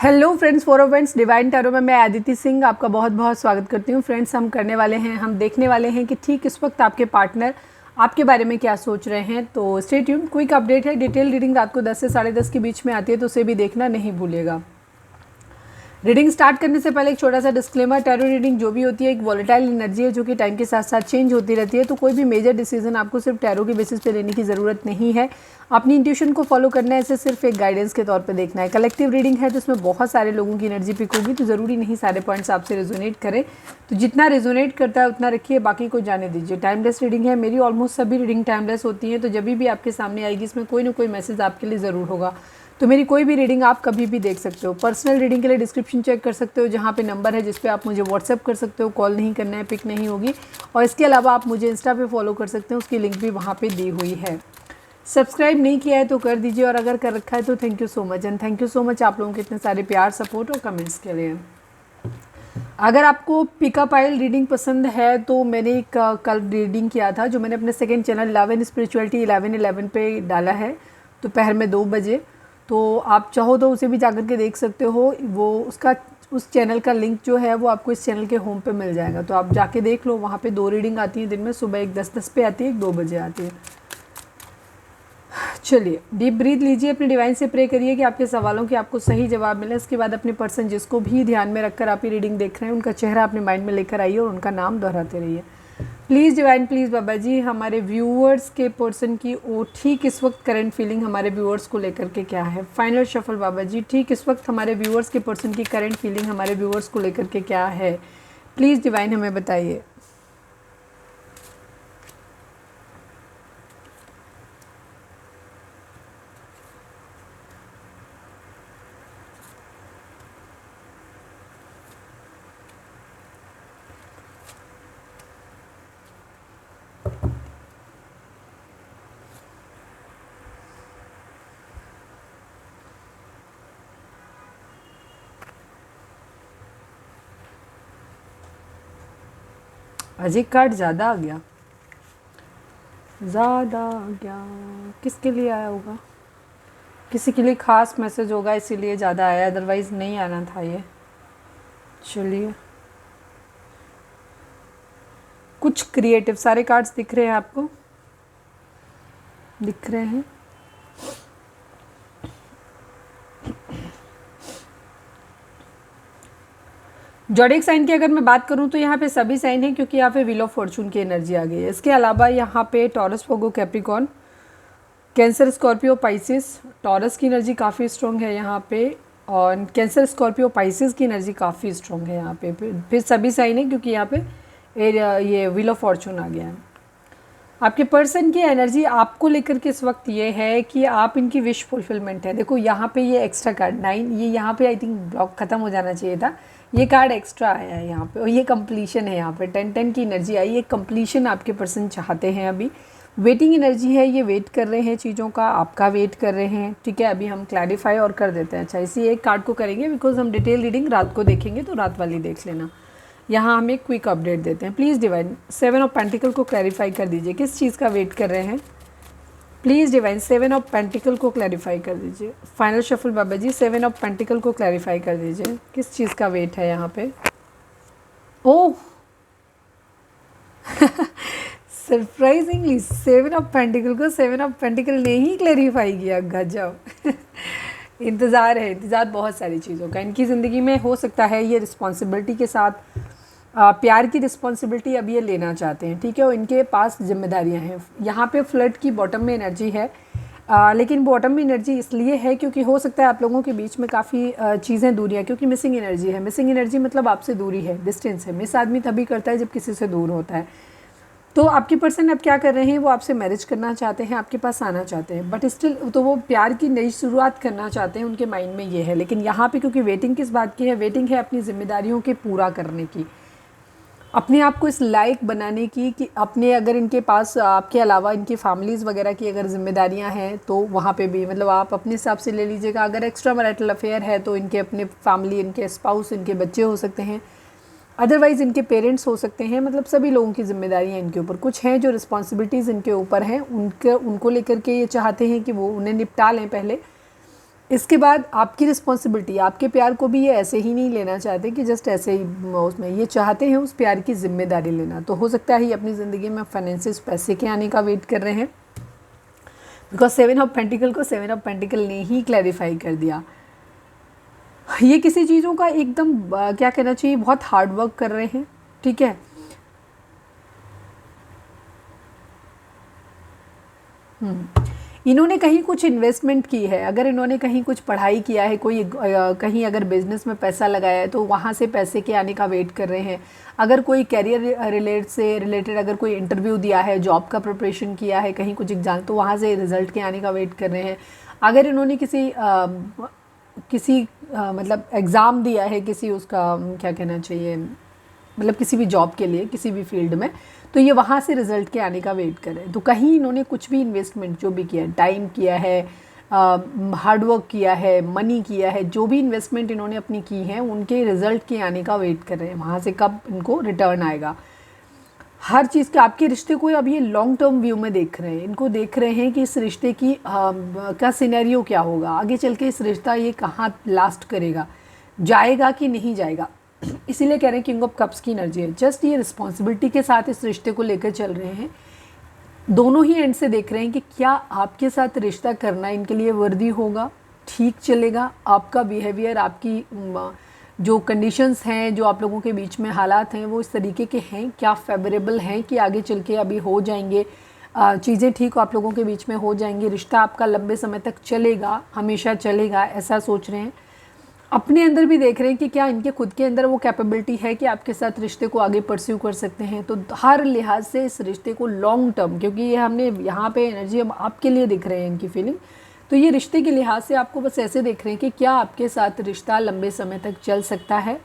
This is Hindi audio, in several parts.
Hello friends, for friends divine tarot में मैं आदिति सिंह आपका बहुत बहुत स्वागत करती हूँ। फ्रेंड्स, हम देखने वाले हैं कि ठीक इस वक्त आपके पार्टनर आपके बारे में क्या सोच रहे हैं। तो स्टे ट्यून्ड, क्विक अपडेट है। डिटेल रीडिंग रात को 10 से 10:30 के बीच में आती है, तो उसे भी देखना नहीं भूलिएगा। रीडिंग स्टार्ट करने से पहले एक छोटा सा डिस्क्लेमर, टैरो रीडिंग जो भी होती है एक वॉलेटाइल एनर्जी है जो कि टाइम के साथ साथ चेंज होती रहती है। तो कोई भी मेजर डिसीजन आपको सिर्फ टैरो के बेसिस पे लेने की ज़रूरत नहीं है। अपनी इंट्यूशन को फॉलो करना है, इसे सिर्फ एक गाइडेंस के तौर पे देखना है। कलेक्टिव रीडिंग है तो इसमें बहुत सारे लोगों की एनर्जी पिक होगी, तो ज़रूरी नहीं सारे पॉइंट्स आपसे रेजोनेट करें। तो जितना रेजोनेट करता है उतना रखिए, बाकी को जाने दीजिए। टाइमलेस रीडिंग है, मेरी ऑलमोस्ट सभी रीडिंग टाइमलेस होती हैं। तो जब भी आपके सामने आएगी इसमें कोई ना कोई मैसेज आपके लिए ज़रूर होगा। तो मेरी कोई भी रीडिंग आप कभी भी देख सकते हो। पर्सनल रीडिंग के लिए डिस्क्रिप्शन चेक कर सकते हो, जहाँ पे नंबर है जिस पे आप मुझे व्हाट्सएप कर सकते हो। कॉल नहीं करना है, पिक नहीं होगी। और इसके अलावा आप मुझे इंस्टा पे फॉलो कर सकते हो, उसकी लिंक भी वहाँ पे दी हुई है। सब्सक्राइब नहीं किया है तो कर दीजिए, और अगर कर रखा है तो thank you so much. And thank you so much आप लोगों के इतने सारे प्यार, सपोर्ट और कमेंट्स के लिए। अगर आपको पिकअप आइल रीडिंग पसंद है तो मैंने एक कल रीडिंग किया था जो मैंने अपने second channel love and spirituality 1111 पे डाला है दोपहर में 2 बजे। तो आप चाहो तो उसे भी जाकर के देख सकते हो। वो उस चैनल का लिंक जो है वो आपको इस चैनल के होम पे मिल जाएगा, तो आप जाके देख लो। वहाँ पे 2 रीडिंग आती है दिन में, सुबह एक 10:10 पे आती है, एक 2 बजे आती है। चलिए डीप ब्रीथ लीजिए, अपने डिवाइन से प्रे करिए कि आपके सवालों के आपको सही जवाब मिले। इसके बाद अपने पर्सन जिसको भी ध्यान में रखकर आप ये रीडिंग देख रहे हैं उनका चेहरा अपने माइंड में लेकर आइए और उनका नाम दोहराते रहिए। प्लीज़ डिवाइन, प्लीज़ बाबा जी, हमारे व्यूअर्स के पर्सन की ठीक इस वक्त करंट फीलिंग हमारे व्यूअर्स को लेकर के क्या है। फाइनल शफल बाबा जी, ठीक इस वक्त हमारे व्यूअर्स के पर्सन की करंट फीलिंग हमारे व्यूअर्स को लेकर के क्या है। प्लीज़ डिवाइन हमें बताइए। अजय कार्ड ज़्यादा आ गया, किसके लिए आया होगा? किसी के लिए ख़ास मैसेज होगा इसीलिए ज़्यादा आया, अदरवाइज़ नहीं आना था ये। चलिए, कुछ क्रिएटिव, सारे कार्ड्स दिख रहे हैं आपको? दिख रहे हैं? जॉडिक साइन की अगर मैं बात करूं तो यहाँ पे सभी साइन है, क्योंकि यहाँ पे व्हील ऑफ फॉर्चून की एनर्जी आ गई है। इसके अलावा यहाँ पे टॉरस, फोगो, Capricorn, Cancer, Scorpio, Pisces. Taurus की एनर्जी काफ़ी स्ट्रॉन्ग है यहाँ पे, और कैंसर, स्कॉर्पियो, पाइसिस की एनर्जी काफ़ी स्ट्रॉन्ग है यहाँ पे। फिर सभी साइन है क्योंकि यहाँ पे ये व्हील ऑफ फॉर्चून आ गया है। आपके पर्सन की एनर्जी आपको लेकर के इस वक्त ये है कि आप इनकी विश फुलफिलमेंट है। देखो यहाँ पे ये एक्स्ट्रा कार्ड 9, ये यहाँ पे आई थिंक ब्लॉक ख़त्म हो जाना चाहिए था, ये कार्ड एक्स्ट्रा आया है यहाँ पे, और ये कंप्लीशन है। यहाँ पे 10-10 की एनर्जी आई, ये कंप्लीशन आपके पर्सन चाहते हैं। अभी वेटिंग एनर्जी है, ये वेट कर रहे हैं चीज़ों का, आपका वेट कर रहे हैं। ठीक है, अभी हम क्लैरिफाई और कर देते हैं। अच्छा, इसी एक कार्ड को करेंगे बिकॉज हम डिटेल रीडिंग रात को देखेंगे, तो रात वाली देख लेना। यहाँ हम एक क्विक अपडेट देते हैं। प्लीज़ डिवाइन 7 ऑफ पेंटिकल को क्लैरिफाई कर दीजिए, किस चीज़ का वेट कर रहे हैं। प्लीज़ डिवाइन 7 ऑफ पेंटिकल को क्लैरिफाई कर दीजिए। फाइनल शफल बाबा जी, 7 ऑफ पेंटिकल को क्लैरिफाई कर दीजिए, किस चीज़ का वेट है यहाँ पे। ओह सरप्राइजिंगली 7 ऑफ पेंटिकल को 7 ऑफ पेंटिकल ने ही क्लैरिफाई किया, गजब। इंतज़ार है, इंतज़ार बहुत सारी चीज़ों का इनकी ज़िंदगी में। हो सकता है ये रिस्पॉन्सिबिलिटी के साथ प्यार की रिस्पॉन्सिबिलिटी अब ये लेना चाहते हैं। ठीक है, और इनके पास जिम्मेदारियां हैं। यहाँ पे फ्लड की बॉटम में एनर्जी है, लेकिन बॉटम में एनर्जी इसलिए है क्योंकि हो सकता है आप लोगों के बीच में काफ़ी चीज़ें दूरियाँ, क्योंकि मिसिंग एनर्जी है। मिसिंग एनर्जी मतलब आपसे दूरी है, डिस्टेंस है। मिस आदमी तभी करता है जब किसी से दूर होता है। तो आपकी पर्सन अब क्या कर रहे हैं, वो आपसे मैरिज करना चाहते हैं, आपके पास आना चाहते हैं, बट स्टिल तो वो प्यार की नई शुरुआत करना चाहते हैं, उनके माइंड में ये है। लेकिन यहाँ पे क्योंकि वेटिंग किस बात की है, वेटिंग है अपनी जिम्मेदारियों के पूरा करने की, अपने आप को इस लायक बनाने की कि अपने, अगर इनके पास आपके अलावा इनकी फैमिलीज़ वगैरह की अगर जिम्मेदारियां हैं तो वहाँ पे भी मतलब आप अपने हिसाब से ले लीजिएगा। अगर एक्स्ट्रा मैरिटल अफेयर है तो इनके अपने फैमिली, इनके स्पाउस, इनके बच्चे हो सकते हैं, अदरवाइज़ इनके पेरेंट्स हो सकते हैं। मतलब सभी लोगों की जिम्मेदारियां इनके ऊपर, कुछ हैं जो रिस्पॉन्सिबिलिटीज़ इनके ऊपर हैं, उनको लेकर के ये चाहते हैं कि वो उन्हें निपटा लें पहले, इसके बाद आपकी रिस्पॉन्सिबिलिटी, आपके प्यार को भी ये ऐसे ही नहीं लेना चाहते कि जस्ट ऐसे ही उसमें, ये चाहते हैं उस प्यार की जिम्मेदारी लेना। तो हो सकता है ये अपनी ज़िंदगी में फाइनेंसिस, पैसे के आने का वेट कर रहे हैं, बिकॉज 7 ऑफ पेंटिकल को 7 ऑफ पेंटिकल ने ही क्लैरिफाई कर दिया। ये किसी चीज़ों का एकदम क्या कहना चाहिए, बहुत हार्ड वर्क कर रहे हैं, ठीक है। इन्होंने कहीं कुछ इन्वेस्टमेंट की है, अगर इन्होंने कहीं कुछ पढ़ाई किया है, कोई कहीं अगर बिजनेस में पैसा लगाया है तो वहाँ से पैसे के आने का वेट कर रहे हैं। अगर कोई कैरियर रिलेटेड अगर कोई इंटरव्यू दिया है, जॉब का प्रिपरेशन किया है, कहीं कुछ एग्जाम, तो वहाँ से रिजल्ट के आने का वेट कर रहे हैं। अगर इन्होंने किसी मतलब एग्ज़ाम दिया है, किसी उसका क्या कहना चाहिए, मतलब किसी भी जॉब के लिए, किसी भी फील्ड में, तो ये वहाँ से रिज़ल्ट के आने का वेट कर रहे हैं। तो कहीं इन्होंने कुछ भी इन्वेस्टमेंट जो भी किया है, टाइम किया है, हार्डवर्क किया है, मनी किया है, जो भी इन्वेस्टमेंट इन्होंने अपनी की है, उनके रिज़ल्ट के आने का वेट कर रहे हैं, वहाँ से कब इनको रिटर्न आएगा। हर चीज़ के आपके रिश्ते को अब ये लॉन्ग टर्म व्यू में देख रहे हैं, इनको देख रहे हैं कि इस रिश्ते की का सिनेरियो क्या होगा, आगे चल के इस रिश्ता ये कहाँ लास्ट करेगा, जाएगा कि नहीं जाएगा। इसीलिए कह रहे हैं किंग ऑफ कप्स की एनर्जी है। जस्ट ये रिस्पॉन्सिबिलिटी के साथ इस रिश्ते को लेकर चल रहे हैं, दोनों ही एंड से देख रहे हैं कि क्या आपके साथ रिश्ता करना इनके लिए वर्दी होगा, ठीक चलेगा, आपका बिहेवियर, आपकी जो कंडीशंस हैं, जो आप लोगों के बीच में हालात हैं, वो इस तरीके के हैं, क्या फेवरेबल हैं कि आगे चल के अभी हो जाएंगे चीज़ें ठीक, आप लोगों के बीच में हो जाएंगी, रिश्ता आपका लंबे समय तक चलेगा, हमेशा चलेगा, ऐसा सोच रहे हैं। अपने अंदर भी देख रहे हैं कि क्या इनके खुद के अंदर वो कैपेबिलिटी है कि आपके साथ रिश्ते को आगे परस्यू कर सकते हैं। तो हर लिहाज से इस रिश्ते को लॉन्ग टर्म, क्योंकि ये हमने यहाँ पे एनर्जी हम आपके लिए दिख रहे हैं इनकी फीलिंग, तो ये रिश्ते के लिहाज से आपको बस ऐसे देख रहे हैं कि क्या आपके साथ रिश्ता लंबे समय तक चल सकता है,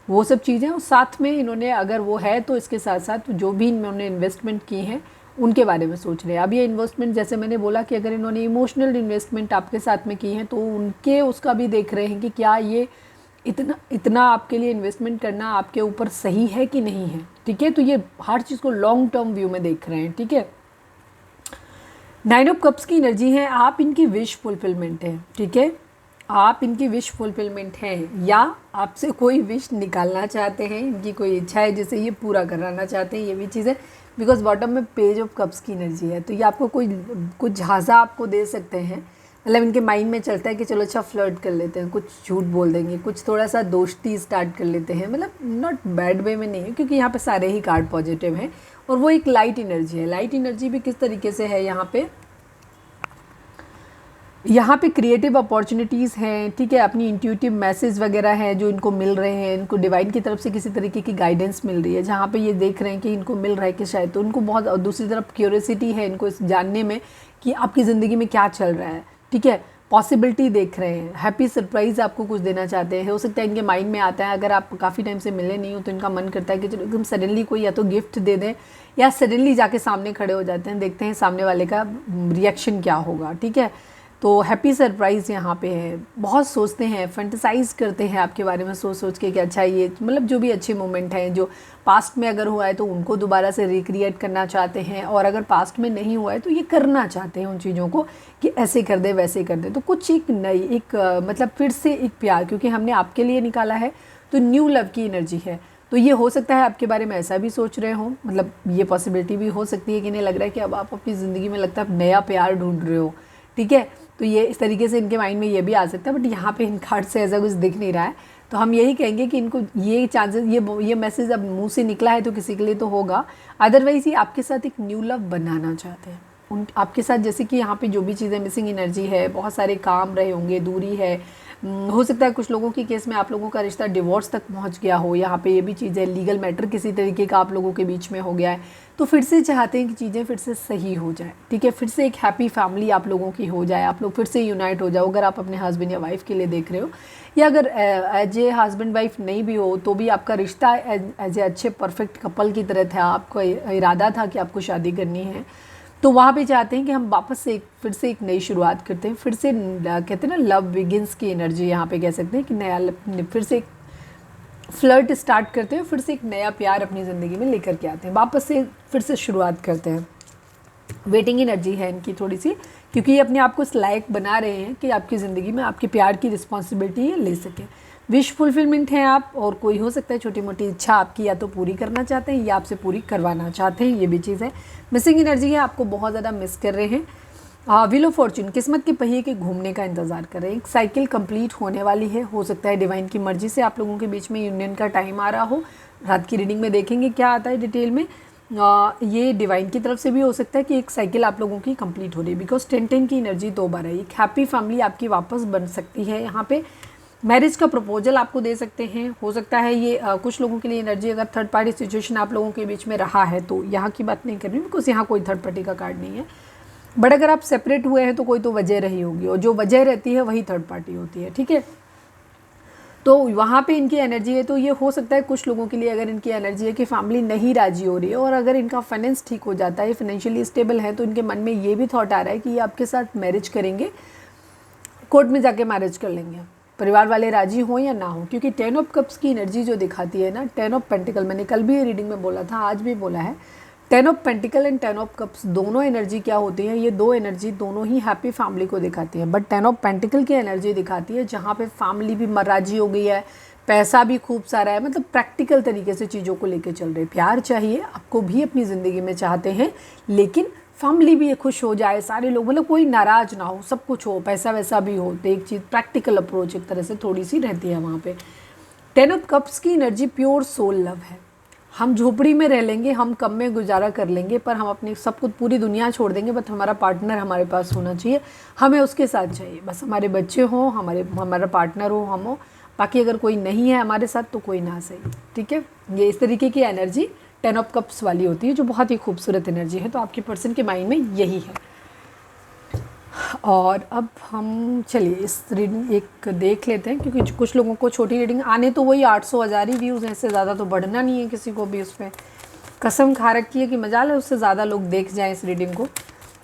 वो सब चीज़ें। और साथ में इन्होंने अगर वो है तो इसके साथ साथ जो भी इन्होंने इन्वेस्टमेंट की हैं उनके बारे में सोच रहे हैं। अब ये इन्वेस्टमेंट, जैसे मैंने बोला कि अगर इन्होंने इमोशनल इन्वेस्टमेंट आपके साथ में की है तो उनके उसका भी देख रहे हैं कि क्या ये इतना आपके लिए इन्वेस्टमेंट करना आपके ऊपर सही है कि नहीं है, ठीक है। तो ये हर चीज़ को लॉन्ग टर्म व्यू में देख रहे हैं, ठीक है। 9 ऑफ कप्स की एनर्जी है, आप इनकी विश फुलफिलमेंट है, ठीक है, आप इनकी विश फुलफिलमेंट हैं, या आपसे कोई विश निकालना चाहते हैं, इनकी कोई इच्छा है जिसे ये पूरा कराना चाहते हैं, ये भी चीज़ है। बिकॉज बॉटम में पेज ऑफ कप्स की एनर्जी है, तो ये आपको कुछ झांसा आपको दे सकते हैं, मतलब इनके माइंड में चलता है कि चलो अच्छा फ्लर्ट कर लेते हैं, कुछ झूठ बोल देंगे, कुछ थोड़ा सा दोस्ती स्टार्ट कर लेते हैं, मतलब नॉट बैड वे में नहीं है, क्योंकि यहाँ पे सारे ही कार्ड पॉजिटिव हैं। और वो एक लाइट एनर्जी है। लाइट एनर्जी भी किस तरीके से है, यहाँ पे क्रिएटिव अपॉर्चुनिटीज़ हैं, ठीक है, अपनी इंट्यूटिव मैसेज वगैरह हैं जो इनको मिल रहे हैं, इनको डिवाइन की तरफ से किसी तरीके की गाइडेंस मिल रही है, जहाँ पे ये देख रहे हैं कि इनको मिल रहा है कि शायद, तो उनको बहुत, और दूसरी तरफ क्यूरियोसिटी है इनको इस जानने में कि आपकी ज़िंदगी में क्या चल रहा है, ठीक है, पॉसिबिलिटी देख रहे हैं, हैप्पी सरप्राइज़ आपको कुछ देना चाहते हैं। हो सकता है इनके माइंड में आता है, अगर आप काफ़ी टाइम से मिले नहीं हो तो इनका मन करता है कि चलो एकदम सडनली कोई या तो गिफ्ट दे दें, या सडनली जाके सामने खड़े हो जाते हैं, देखते हैं सामने वाले का रिएक्शन क्या होगा, ठीक है। तो हैप्पी सरप्राइज़ यहाँ पे है। बहुत सोचते हैं, फैंटेसाइज करते हैं आपके बारे में, सोच के कि अच्छा ये, मतलब जो भी अच्छे मोमेंट हैं जो पास्ट में अगर हुआ है तो उनको दोबारा से रिक्रिएट करना चाहते हैं, और अगर पास्ट में नहीं हुआ है तो ये करना चाहते हैं उन चीज़ों को कि ऐसे कर दे, वैसे कर दे। तो कुछ एक नई मतलब फिर से एक प्यार, क्योंकि हमने आपके लिए निकाला है तो न्यू लव की एनर्जी है। तो ये हो सकता है आपके बारे में ऐसा भी सोच रहे हो, मतलब ये पॉसिबिलिटी भी हो सकती है कि इन्हें लग रहा है कि अब आप अपनी ज़िंदगी में लगता है नया प्यार ढूंढ रहे हो, ठीक है। तो ये इस तरीके से इनके माइंड में ये भी आ सकता है, बट यहाँ पे इन कार्ड से ऐसा कुछ दिख नहीं रहा है। तो हम यही कहेंगे कि इनको ये चांसेस, ये मैसेज अब मुंह से निकला है तो किसी के लिए तो होगा, अदरवाइज़ ये आपके साथ एक न्यू लव बनाना चाहते हैं। आपके साथ जैसे कि यहाँ पे जो भी चीज़ें मिसिंग एनर्जी है, बहुत सारे काम रहे होंगे, दूरी है, हो सकता है कुछ लोगों के केस में आप लोगों का रिश्ता डिवोर्स तक पहुँच गया हो, यहाँ पे ये भी चीज़ है, लीगल मैटर किसी तरीके का आप लोगों के बीच में हो गया है, तो फिर से चाहते हैं कि चीज़ें फिर से सही हो जाए, ठीक है, फिर से एक हैप्पी फैमिली आप लोगों की हो जाए, आप लोग फिर से यूनाइट हो जाओ। अगर आप अपने हस्बैंड या वाइफ के लिए देख रहे हो, या अगर एज ए हस्बैंड वाइफ नहीं भी हो तो भी आपका रिश्ता एज ए अच्छे परफेक्ट कपल की तरह था, आपका इरादा था कि आपको शादी करनी है, तो वहाँ पे चाहते हैं कि हम वापस से फिर से एक नई शुरुआत करते हैं, फिर से कहते हैं ना लव बिगिंस की एनर्जी, यहाँ पे कह सकते हैं कि नया फिर से एक फ्लर्ट स्टार्ट करते हैं, फिर से एक नया प्यार अपनी ज़िंदगी में लेकर के आते हैं, वापस से फिर से शुरुआत करते हैं। वेटिंग एनर्जी है इनकी थोड़ी सी, क्योंकि ये अपने आप को इस लायक बना रहे हैं कि आपकी ज़िंदगी में आपके प्यार की रिस्पॉन्सिबिलिटी ये ले सकें। विश फुलफिलमेंट है आप, और कोई हो सकता है छोटी मोटी इच्छा आपकी या तो पूरी करना चाहते हैं या आपसे पूरी करवाना चाहते हैं, ये भी चीज़ है। मिसिंग एनर्जी है, आपको बहुत ज़्यादा मिस कर रहे हैं। व्हील ऑफ फॉर्चून, किस्मत के पहिए के घूमने का इंतज़ार कर रहे हैं। एक साइकिल कंप्लीट होने वाली है, हो सकता है डिवाइन की मर्जी से आप लोगों के बीच में यूनियन का टाइम आ रहा हो। रात की रीडिंग में देखेंगे क्या आता है डिटेल में। ये डिवाइन की तरफ से भी हो सकता है कि एक साइकिल आप लोगों की कंप्लीट हो रही है, बिकॉज 10-10 की एनर्जी 2 बार है। एक हैप्पी फैमिली आपकी वापस बन सकती है। यहाँ पे मैरिज का प्रपोजल आपको दे सकते हैं। हो सकता है ये कुछ लोगों के लिए एनर्जी, अगर थर्ड पार्टी सिचुएशन आप लोगों के बीच में रहा है तो यहाँ की बात नहीं कर रही हूँ, बिकॉज यहाँ कोई थर्ड पार्टी का कार्ड नहीं है। बट अगर आप सेपरेट हुए हैं तो कोई तो वजह रही होगी, और जो वजह रहती है वही थर्ड पार्टी होती है, ठीक है। तो वहाँ पे इनकी एनर्जी है, तो ये हो सकता है कुछ लोगों के लिए अगर इनकी एनर्जी है कि फैमिली नहीं राजी हो रही है, और अगर इनका फाइनेंस ठीक हो जाता है, फाइनेंशियली स्टेबल है, तो इनके मन में ये भी थॉट आ रहा है कि ये आपके साथ मैरिज करेंगे, कोर्ट में जाके मैरिज कर लेंगे, परिवार वाले राजी हों या ना हो। क्योंकि 10 ऑफ कप्स की एनर्जी जो दिखाती है ना, 10 ऑफ पेंटिकल, मैंने कल भी रीडिंग में बोला था, आज भी बोला है, 10 of pentacle and 10 of cups दोनों एनर्जी क्या होती है, ये दो एनर्जी दोनों ही हैप्पी फैमिली को दिखाती है। बट 10 ऑफ पेंटिकल की एनर्जी दिखाती है जहाँ पे फैमिली भी राजी हो गई है, पैसा भी खूब सारा है, मतलब प्रैक्टिकल तरीके से चीज़ों को लेके चल रहे। प्यार चाहिए आपको भी अपनी ज़िंदगी में चाहते हैं, लेकिन फैमिली भी खुश हो जाए, सारे लोग, मतलब कोई नाराज़ ना हो, सब कुछ हो, पैसा वैसा भी हो, तो एक चीज़ प्रैक्टिकल अप्रोच एक तरह से थोड़ी सी रहती है वहाँ पे। 10 ऑफ कप्स की एनर्जी प्योर सोल लव है। हम झोपड़ी में रह लेंगे, हम कम में गुजारा कर लेंगे, पर हम अपनी सब कुछ पूरी दुनिया छोड़ देंगे, बट हमारा पार्टनर हमारे पास होना चाहिए, हमें उसके साथ चाहिए। बस हमारे बच्चे हों, हमारा पार्टनर हो, हम हो, बाकी अगर कोई नहीं है हमारे साथ तो कोई ना सही, ठीक है। ये इस तरीके की एनर्जी 10 ऑफ कप्स वाली होती है, जो बहुत ही खूबसूरत एनर्जी है। तो आपके पर्सन के माइंड में यही है। और अब हम चलिए इस रीडिंग एक देख लेते हैं, क्योंकि कुछ लोगों को छोटी रीडिंग आने तो वही 800-1000 ही व्यूज़ हैं, इससे ज़्यादा तो बढ़ना नहीं है किसी को भी। उसमें कसम खा रखी है कि मजाल है उससे ज़्यादा लोग देख जाएं इस रीडिंग को।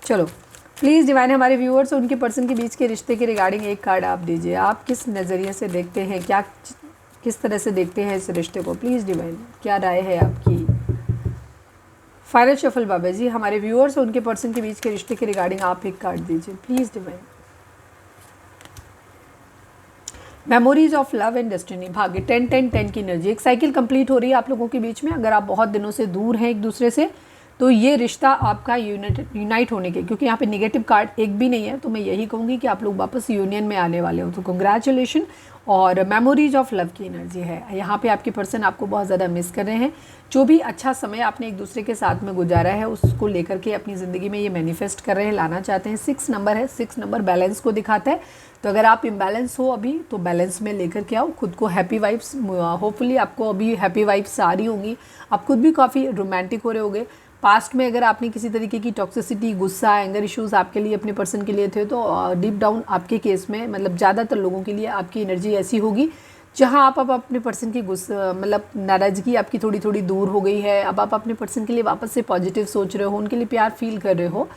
चलो प्लीज़ डिवाइन, हमारे व्यूअर्स और उनके पर्सन के बीच के रिश्ते के रिगार्डिंग एक कार्ड आप दीजिए। आप किस नज़रिए से देखते हैं, क्या किस तरह से देखते हैं इस रिश्ते को, प्लीज़ डिवाइन क्या राय है आपकी। फाइनल शफल बाबा जी, हमारे व्यूअर्स और उनके पर्सन के बीच के रिश्ते के रिगार्डिंग आप एक कार्ड दीजिए please divine. Memories of love and destiny, भाग्य, 10-10-10 की एनर्जी। एक साइकिल कंप्लीट हो रही है आप लोगों के बीच में। अगर आप बहुत दिनों से दूर हैं एक दूसरे से, तो ये रिश्ता आपका यूनाइट होने के, क्योंकि यहाँ पे नेगेटिव कार्ड एक भी नहीं है, तो मैं यही कहूँगी कि आप लोग वापस यूनियन में आने वाले हो, तो कंग्रेचुलेशन। और मेमोरीज ऑफ लव की एनर्जी है यहाँ पे। आपके पर्सन आपको बहुत ज़्यादा मिस कर रहे हैं। जो भी अच्छा समय आपने एक दूसरे के साथ में गुजारा है, उसको लेकर के अपनी ज़िंदगी में ये मैनिफेस्ट कर रहे हैं, लाना चाहते हैं। 6 नंबर है, 6 नंबर बैलेंस को दिखाता है। तो अगर आप इम्बैलेंस हो अभी, तो बैलेंस में लेकर के आओ खुद को। हैप्पी वाइब्स, होपफुली आपको अभी हैप्पी वाइब्स आ रही होंगी। आप खुद भी काफ़ी रोमांटिक हो रहे होगे। पास्ट में अगर आपने किसी तरीके की टॉक्सिसिटी, गुस्सा, एंगर इश्यूज़ आपके लिए, अपने पर्सन के लिए थे, तो डीप डाउन आपके केस में, मतलब ज़्यादातर लोगों के लिए आपकी एनर्जी ऐसी होगी जहां आप अब अपने पर्सन की गुस्सा, मतलब नाराज़गी आपकी थोड़ी थोड़ी दूर हो गई है। अब आप अपने पर्सन के लिए वापस से पॉजिटिव सोच रहे हो, उनके लिए प्यार फील कर रहे हो,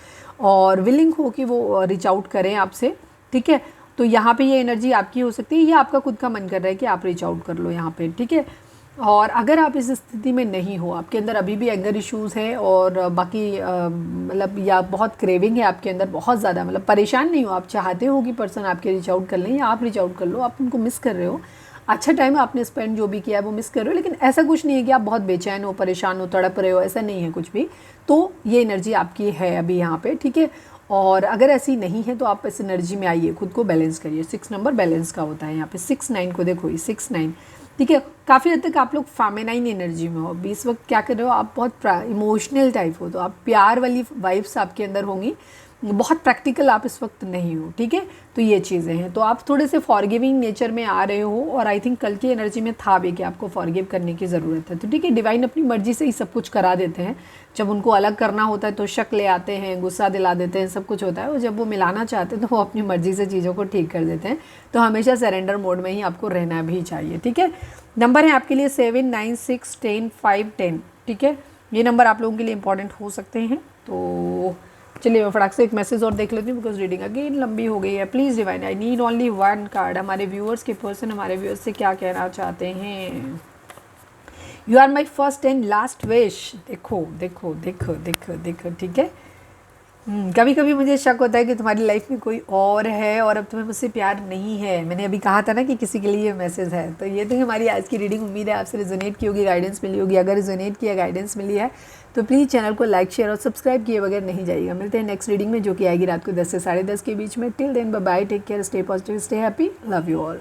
और विलिंग हो कि वो रीच आउट करें आपसे, ठीक है। तो यहाँ पे ये एनर्जी आपकी हो सकती है, या आपका खुद का मन कर रहा है कि आप रीच आउट कर लो यहाँ पे, ठीक है। और अगर आप इस स्थिति में नहीं हो, आपके अंदर अभी भी एंगर इश्यूज़ है, और बाकी मतलब या बहुत क्रेविंग है आपके अंदर बहुत ज़्यादा, मतलब परेशान नहीं हो, आप चाहते हो कि पर्सन आपके रीच आउट कर लें, या आप रीच आउट कर लो, आप उनको मिस कर रहे हो, अच्छा टाइम आपने स्पेंड जो भी किया है वो मिस कर रहे हो, लेकिन ऐसा कुछ नहीं है कि आप बहुत बेचैन हो, परेशान हो, तड़प रहे हो, ऐसा नहीं है कुछ भी। तो ये एनर्जी आपकी है अभी यहाँ पे, ठीक है। और अगर ऐसी नहीं है तो आप इस एनर्जी में आइए, खुद को बैलेंस करिए। 6 नंबर बैलेंस का होता है यहाँ पे। 6-9 को देखो, 6-9, ठीक है। काफ़ी हद तक आप लोग फेमिनाइन एनर्जी में हो अभी इस वक्त। क्या कर रहे हो आप, बहुत इमोशनल टाइप हो, तो आप प्यार वाली वाइब्स आपके अंदर होंगी, बहुत प्रैक्टिकल आप इस वक्त नहीं हो, ठीक है। तो ये चीज़ें हैं, तो आप थोड़े से फॉरगिविंग नेचर में आ रहे हो, और आई थिंक कल की एनर्जी में था भी कि आपको फॉरगिव करने की ज़रूरत है। तो ठीक है, डिवाइन अपनी मर्जी से ही सब कुछ करा देते हैं। जब उनको अलग करना होता है तो शक ले आते हैं, गुस्सा दिला देते हैं, सब कुछ होता है, और जब वो मिलाना चाहते हैं तो वो अपनी मर्जी से चीज़ों को ठीक कर देते हैं। तो हमेशा सरेंडर मोड में ही आपको रहना भी चाहिए, ठीक है। नंबर है आपके लिए 7, 9, 6, 10, 5, 10, ठीक है। ये नंबर आप लोगों के लिए इंपॉर्टेंट हो सकते हैं। तो चलिए मैं फटाक से एक मैसेज और देख लेती हूँ, बिकॉज रीडिंग अगेन लंबी हो गई है। Please divine, I need only 1 card. हमारे व्यूअर्स के पर्सन हमारे व्यूअर्स से क्या कहना चाहते हैं। You are my first and last wish. देखो देखो देखो देखो देखो, ठीक है। कभी कभी मुझे शक होता है कि तुम्हारी लाइफ में कोई और है और अब तुम्हें मुझसे प्यार नहीं है। मैंने अभी कहा था ना कि किसी के लिए ये मैसेज है। तो ये तो हमारी आज की रीडिंग, उम्मीद है आपसे रिजोनेट की होगी, गाइडेंस मिली होगी। अगर रिजोनेट किया, गाइडेंस मिली है तो प्लीज़ चैनल को लाइक, शेयर और सब्सक्राइब किए बगैर नहीं जाइएगा। मिलते हैं नेक्स्ट रीडिंग में, जो कि आएगी रात को 10 से 10:30 के बीच में। Till then bye bye, take care, stay positive, stay happy, love you all.